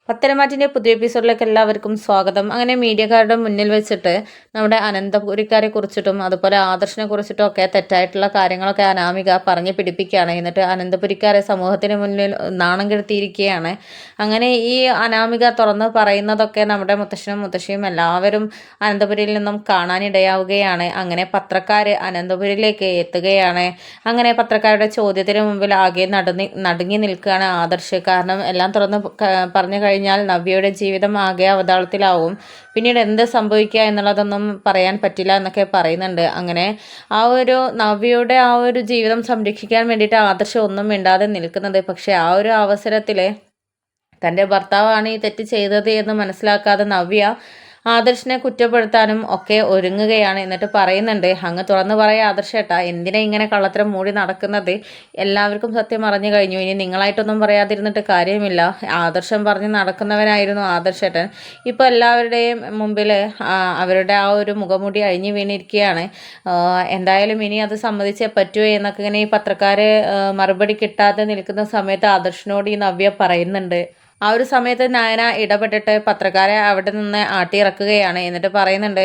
പത്തരമാറ്റിൻ്റെ പുതിയ എപ്പിസോഡിലേക്ക് എല്ലാവർക്കും സ്വാഗതം. അങ്ങനെ മീഡിയക്കാരുടെ മുന്നിൽ വെച്ചിട്ട് നമ്മുടെ അനന്തപുരിക്കാരെ കുറിച്ചിട്ടും അതുപോലെ ആദർശിനെ കുറിച്ചിട്ടും ഒക്കെ തെറ്റായിട്ടുള്ള കാര്യങ്ങളൊക്കെ അനാമിക പറഞ്ഞ് പിടിപ്പിക്കുകയാണ്. എന്നിട്ട് അനന്തപുരിക്കാരെ സമൂഹത്തിന് മുന്നിൽ നാണം കെടുത്തിയിരിക്കുകയാണ്. അങ്ങനെ ഈ അനാമിക തുറന്ന് പറയുന്നതൊക്കെ നമ്മുടെ മുത്തശ്ശനും മുത്തശ്ശിയും എല്ലാവരും അനന്തപുരിയിൽ നിന്നും കാണാനിടയാവുകയാണ്. അങ്ങനെ പത്രക്കാർ അനന്തപുരിയിലേക്ക് എത്തുകയാണ്. അങ്ങനെ പത്രക്കാരുടെ ചോദ്യത്തിന് മുമ്പിൽ ആകെ നടുങ്ങി നിൽക്കുകയാണ് ആദർശ്. കാരണം എല്ലാം തുറന്ന് പറഞ്ഞു കഴിഞ്ഞാൽ നവ്യയുടെ ജീവിതം ആകെ അവതാളത്തിലാവും. പിന്നീട് എന്ത് സംഭവിക്കുക എന്നുള്ളതൊന്നും പറയാൻ പറ്റില്ല എന്നൊക്കെ പറയുന്നുണ്ട്. അങ്ങനെ നവ്യയുടെ ആ ഒരു ജീവിതം സംരക്ഷിക്കാൻ വേണ്ടിയിട്ട് ആദർശം ഒന്നും മിണ്ടാതെ നിൽക്കുന്നത്. പക്ഷെ ആ ഒരു അവസരത്തിൽ തൻ്റെ ഭർത്താവാണ് ഈ തെറ്റ് ചെയ്തത് എന്ന് മനസ്സിലാക്കാതെ നവ്യ ആദർശിനെ കുറ്റപ്പെടുത്താനും ഒക്കെ ഒരുങ്ങുകയാണ്. എന്നിട്ട് പറയുന്നുണ്ട്, അങ്ങ് തുറന്നു പറയാ ആദർശേട്ടാ, എന്തിനാ ഇങ്ങനെ കള്ളത്തരം മൂടി നടക്കുന്നത്? എല്ലാവർക്കും സത്യം അറിഞ്ഞു കഴിഞ്ഞു. ഇനി നിങ്ങളായിട്ടൊന്നും പറയാതിരുന്നിട്ട് കാര്യമില്ല. ആദർശം പറഞ്ഞ് നടക്കുന്നവനായിരുന്നു ആദർശേട്ടൻ. ഇപ്പോൾ എല്ലാവരുടെയും മുമ്പിൽ അവരുടെ ആ ഒരു മുഖംമൂടി അഴിഞ്ഞു വീണിരിക്കുകയാണ്. എന്തായാലും ഇനി അത് സമ്മതിച്ചേ പറ്റുമോ എന്നൊക്കെ ഇങ്ങനെ ഈ പത്രക്കാരെ മറുപടി കിട്ടാതെ നിൽക്കുന്ന സമയത്ത് ആദർശിനോട് ഈ നവ്യ പറയുന്നുണ്ട്. ആ ഒരു സമയത്ത് നയന ഇടപെട്ടിട്ട് പത്രക്കാരെ അവിടെ നിന്ന് ആട്ടിയിറക്കുകയാണ്. എന്നിട്ട് പറയുന്നുണ്ട്,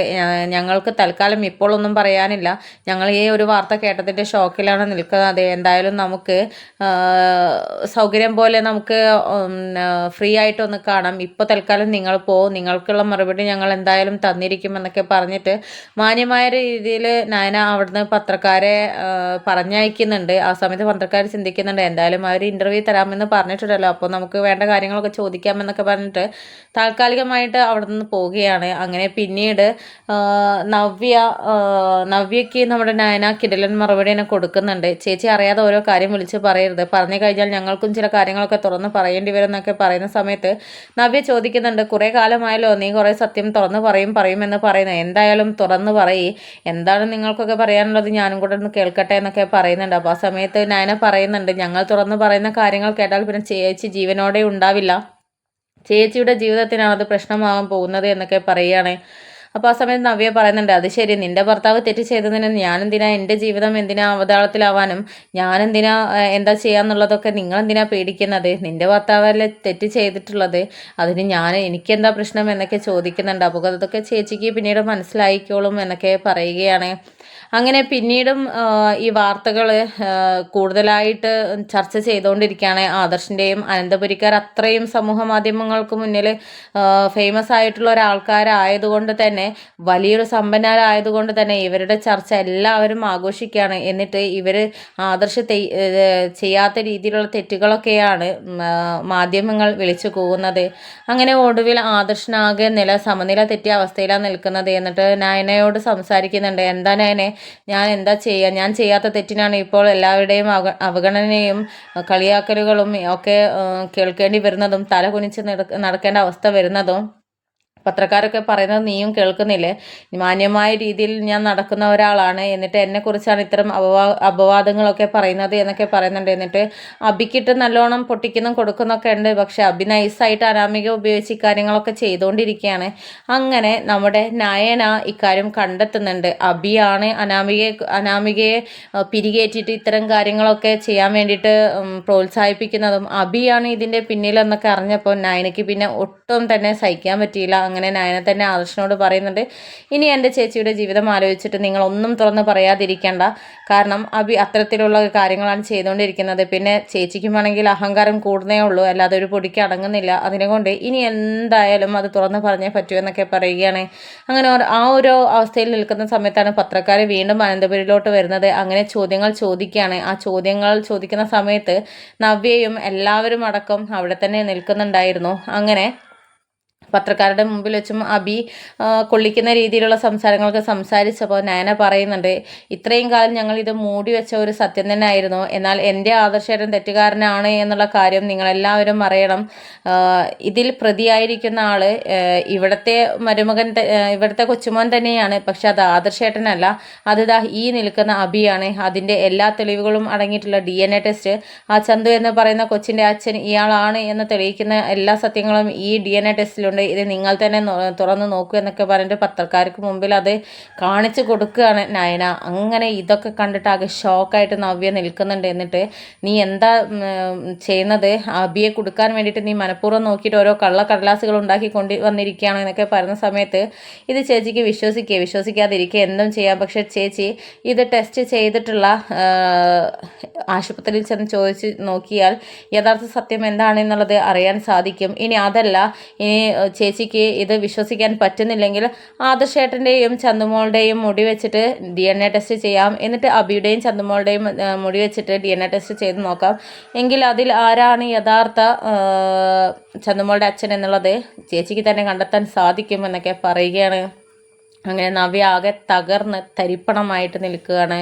ഞങ്ങൾക്ക് തൽക്കാലം ഇപ്പോൾ ഒന്നും പറയാനില്ല. ഞങ്ങൾ ഈ ഒരു വാർത്ത കേട്ടതിൻ്റെ ഷോക്കിലാണ് നിൽക്കുന്നത്. എന്തായാലും നമുക്ക് സൗകര്യം പോലെ നമുക്ക് ഫ്രീ ആയിട്ടൊന്ന് കാണാം. ഇപ്പോൾ തൽക്കാലം നിങ്ങൾ നിങ്ങൾക്കുള്ള മറുപടി ഞങ്ങൾ എന്തായാലും തന്നിരിക്കും എന്നൊക്കെ പറഞ്ഞിട്ട് മാന്യമായ രീതിയിൽ നയന അവിടുന്ന് പത്രക്കാരെ പറഞ്ഞയക്കുന്നുണ്ട്. ആ സമയത്ത് പത്രക്കാർ ചിന്തിക്കുന്നുണ്ട്, എന്തായാലും അവർ ഇൻ്റർവ്യൂ തരാമെന്ന് പറഞ്ഞിട്ടുണ്ടല്ലോ, അപ്പോൾ നമുക്ക് വേണ്ട കാര്യങ്ങൾ ചോദിക്കാമെന്നൊക്കെ പറഞ്ഞിട്ട് താൽക്കാലികമായിട്ട് അവിടെ നിന്ന് പോവുകയാണ്. അങ്ങനെ പിന്നീട് നവ്യയ്ക്ക് നമ്മുടെ നയന കിടലൻ മറുപടി തന്നെ കൊടുക്കുന്നുണ്ട്. ചേച്ചി അറിയാതെ ഓരോ കാര്യം വിളിച്ച് പറയരുത്, പറഞ്ഞു കഴിഞ്ഞാൽ ഞങ്ങൾക്കും ചില കാര്യങ്ങളൊക്കെ തുറന്ന് പറയേണ്ടി വരും എന്നൊക്കെ പറയുന്ന സമയത്ത് നവ്യ ചോദിക്കുന്നുണ്ട്, കുറേ കാലമായല്ലോ നീ കുറേ സത്യം തുറന്ന് പറയുമെന്ന് പറയുന്നത്, എന്തായാലും തുറന്ന് പറയേ, എന്താണ് നിങ്ങൾക്കൊക്കെ പറയാനുള്ളത്, ഞാനും കൂടെ ഒന്ന് കേൾക്കട്ടെ എന്നൊക്കെ പറയുന്നുണ്ട്. അപ്പോൾ ആ സമയത്ത് നയന പറയുന്നുണ്ട്, ഞങ്ങൾ തുറന്ന് പറയുന്ന കാര്യങ്ങൾ കേട്ടാൽ പിന്നെ ചേച്ചി ജീവനോടെ ഉണ്ടാവില്ല, ചേച്ചിയുടെ ജീവിതത്തിനാണ് അത് പ്രശ്നമാകാൻ പോകുന്നത് എന്നൊക്കെ പറയുകയാണ്. അപ്പോൾ ആ സമയത്ത് നവ്യ പറയുന്നുണ്ട്, അത് ശരി, നിന്റെ ഭർത്താവ് തെറ്റ് ചെയ്തതിന് ഞാനെന്തിനാ, എൻ്റെ ജീവിതം എന്തിനാ അവതാളത്തിലാവാനും, ഞാനെന്തിനാ എന്താ ചെയ്യാന്നുള്ളതൊക്കെ നിങ്ങളെന്തിനാ പേടിക്കുന്നത്? നിന്റെ ഭർത്താവല്ലേ തെറ്റ് ചെയ്തിട്ടുള്ളത്, അതിന് എനിക്കെന്താ പ്രശ്നം എന്നൊക്കെ ചോദിക്കുന്നുണ്ട്. അപ്പോൾ അതൊക്കെ ചേച്ചിക്ക് പിന്നീട് മനസ്സിലായിക്കോളും എന്നൊക്കെ പറയുകയാണ്. അങ്ങനെ പിന്നീടും ഈ വാർത്തകൾ കൂടുതലായിട്ട് ചർച്ച ചെയ്തുകൊണ്ടിരിക്കുകയാണ്. ആദർശിൻ്റെയും അനന്തപുരിക്കാർ അത്രയും സമൂഹ മാധ്യമങ്ങൾക്ക് മുന്നിൽ ഫേമസ് ആയിട്ടുള്ള ഒരാൾക്കാരായതുകൊണ്ട് തന്നെ, വലിയൊരു സമ്പന്നരായതുകൊണ്ട് തന്നെ ഇവരുടെ ചർച്ച എല്ലാവരും ആഘോഷിക്കുകയാണ്. എന്നിട്ട് ഇവർ ആദർശ് ചെയ്യാത്ത രീതിയിലുള്ള തെറ്റുകളൊക്കെയാണ് മാധ്യമങ്ങൾ വിളിച്ചു കൂവുന്നത്. അങ്ങനെ ഒടുവിൽ ആദർശനാകെ സമനില തെറ്റിയ അവസ്ഥയിലാണ് നിൽക്കുന്നത്. എന്നിട്ട് നയനയോട് സംസാരിക്കുന്നുണ്ട്, എന്താ നയനെ, ഞാൻ എന്താ ചെയ്യുക, ഞാൻ ചെയ്യാത്ത തെറ്റിനാണ് ഇപ്പോൾ എല്ലാവരുടെയും അവഗണനയും കളിയാക്കലുകളും ഒക്കെ കേൾക്കേണ്ടി വരുന്നതും തല കുനിച്ച് നടക്കേണ്ട അവസ്ഥ വരുന്നതും പത്രക്കാരൊക്കെ പറയുന്നത് നീയും കേൾക്കുന്നില്ലേ? മാന്യമായ രീതിയിൽ ഞാൻ നടക്കുന്ന ഒരാളാണ്, എന്നിട്ട് എന്നെക്കുറിച്ചാണ് ഇത്തരം അപവാദങ്ങളൊക്കെ പറയുന്നത് എന്നൊക്കെ പറയുന്നുണ്ട്. എന്നിട്ട് അബിക്കിട്ട് നല്ലോണം പൊട്ടിക്കുന്നു കൊടുക്കുന്നൊക്കെ ഉണ്ട്. പക്ഷെ അബി നൈസായിട്ട് അനാമിക ഉപയോഗിച്ച് ഇക്കാര്യങ്ങളൊക്കെ ചെയ്തുകൊണ്ടിരിക്കുകയാണ്. അങ്ങനെ നമ്മുടെ നയന ഇക്കാര്യം കണ്ടെത്തുന്നുണ്ട്. അബിയാണ് അനാമികയെ പിരികേറ്റിട്ട് ഇത്തരം കാര്യങ്ങളൊക്കെ ചെയ്യാൻ വേണ്ടിയിട്ട് പ്രോത്സാഹിപ്പിക്കുന്നതും അബിയാണ് ഇതിൻ്റെ പിന്നിലെന്നൊക്കെ അറിഞ്ഞപ്പോൾ നയനയ്ക്ക് പിന്നെ ഒട്ടും തന്നെ സഹിക്കാൻ പറ്റിയില്ല. അങ്ങനെ നയന തന്നെ ആദർശനോട് പറയുന്നുണ്ട്, ഇനി എൻ്റെ ചേച്ചിയുടെ ജീവിതം ആലോചിച്ചിട്ട് നിങ്ങളൊന്നും തുറന്ന് പറയാതിരിക്കേണ്ട, കാരണം അബി അത്തരത്തിലുള്ള കാര്യങ്ങളാണ് ചെയ്തുകൊണ്ടിരിക്കുന്നത്. പിന്നെ ചേച്ചിക്കും വേണമെങ്കിൽ അഹങ്കാരം കൂടുന്നേ ഉള്ളൂ, അല്ലാതെ ഒരു പൊടിക്ക് അടങ്ങുന്നില്ല. അതിനെക്കൊണ്ട് ഇനി എന്തായാലും അത് തുറന്ന് പറഞ്ഞേ പറ്റൂ എന്നൊക്കെ പറയുകയാണ്. അങ്ങനെ ആ ഒരു അവസ്ഥയിൽ നിൽക്കുന്ന സമയത്താണ് പത്രക്കാർ വീണ്ടും അനന്തപുരിയിലോട്ട് വരുന്നത്. അങ്ങനെ ചോദ്യങ്ങൾ ചോദിക്കുകയാണ്. ആ ചോദ്യങ്ങൾ ചോദിക്കുന്ന സമയത്ത് നവ്യയും എല്ലാവരും അടക്കം അവിടെ തന്നെ നിൽക്കുന്നുണ്ടായിരുന്നു. അങ്ങനെ പത്രക്കാരുടെ മുമ്പിൽ വെച്ചും അബി കൊള്ളിക്കുന്ന രീതിയിലുള്ള സംസാരങ്ങളൊക്കെ സംസാരിച്ചപ്പോൾ നയന പറയുന്നുണ്ട്, ഇത്രയും കാലം ഞങ്ങൾ ഇത് മൂടി വെച്ച ഒരു സത്യം തന്നെ ആയിരുന്നു, എന്നാൽ എൻ്റെ ആദർശേട്ടൻ തെറ്റുകാരനാണ് എന്നുള്ള കാര്യം നിങ്ങളെല്ലാവരും അറിയണം. ഇതിൽ പ്രതിയായിരിക്കുന്ന ആൾ ഇവിടുത്തെ ഇവിടുത്തെ കൊച്ചുമോൻ തന്നെയാണ്, പക്ഷെ അത് ആദർശേട്ടനല്ല, അത് ഈ നിൽക്കുന്ന അബിയാണ്. അതിൻ്റെ എല്ലാ തെളിവുകളും അടങ്ങിയിട്ടുള്ള DNA ടെസ്റ്റ്, ആ ചന്തു എന്ന് പറയുന്ന കൊച്ചിൻ്റെ അച്ഛൻ ഇയാളാണ് എന്ന് തെളിയിക്കുന്ന എല്ലാ സത്യങ്ങളും ഈ DNA ടെസ്റ്റിലുണ്ട് പറയുന്നുണ്ട് ഇത് നിങ്ങൾ തന്നെ തുറന്ന് നോക്കൂ എന്നൊക്കെ പറഞ്ഞിട്ട് പത്രക്കാർക്ക് മുമ്പിൽ അത് കാണിച്ചു കൊടുക്കുകയാണ് നയന. അങ്ങനെ ഇതൊക്കെ കണ്ടിട്ട് ആകെ ഷോക്കായിട്ട് നവ്യ നിൽക്കുന്നുണ്ട്. എന്നിട്ട് നീ എന്താ ചെയ്യുന്നത്, അബിയെ കൊടുക്കാൻ വേണ്ടിയിട്ട് നീ മനഃപൂർവ്വം നോക്കിയിട്ട് ഓരോ കള്ളക്കടലാസുകൾ ഉണ്ടാക്കി കൊണ്ട് വന്നിരിക്കുകയാണ് എന്നൊക്കെ പറയുന്ന സമയത്ത് ഇത് ചേച്ചിക്ക് വിശ്വസിക്കാതിരിക്കുക എന്തും ചെയ്യാം, പക്ഷെ ചേച്ചി ഇത് ടെസ്റ്റ് ചെയ്തിട്ടുള്ള ആശുപത്രിയിൽ ചെന്ന് ചോദിച്ച് നോക്കിയാൽ യഥാർത്ഥ സത്യം എന്താണെന്നുള്ളത് അറിയാൻ സാധിക്കും. ഇനി അതല്ല, ഇനി ചേച്ചിക്ക് ഇത് വിശ്വസിക്കാൻ പറ്റുന്നില്ലെങ്കിൽ ആദർശേട്ടൻ്റെയും ചന്തുമോളുടെയും മുടി വെച്ചിട്ട് DNA ടെസ്റ്റ് ചെയ്യാം. എന്നിട്ട് അബിയുടെയും ചന്തുമോളുടെയും മുടി വെച്ചിട്ട് DNA ടെസ്റ്റ് ചെയ്ത് നോക്കാം. എങ്കിൽ അതിൽ ആരാണ് യഥാർത്ഥ ചന്തുമോളുടെ അച്ഛൻ എന്നുള്ളത് ചേച്ചിക്ക് തന്നെ കണ്ടെത്താൻ സാധിക്കും എന്നൊക്കെ പറയുകയാണ്. അങ്ങനെ നവ്യ ആകെ തകർന്ന് തരിപ്പണമായിട്ട് നിൽക്കുകയാണ്.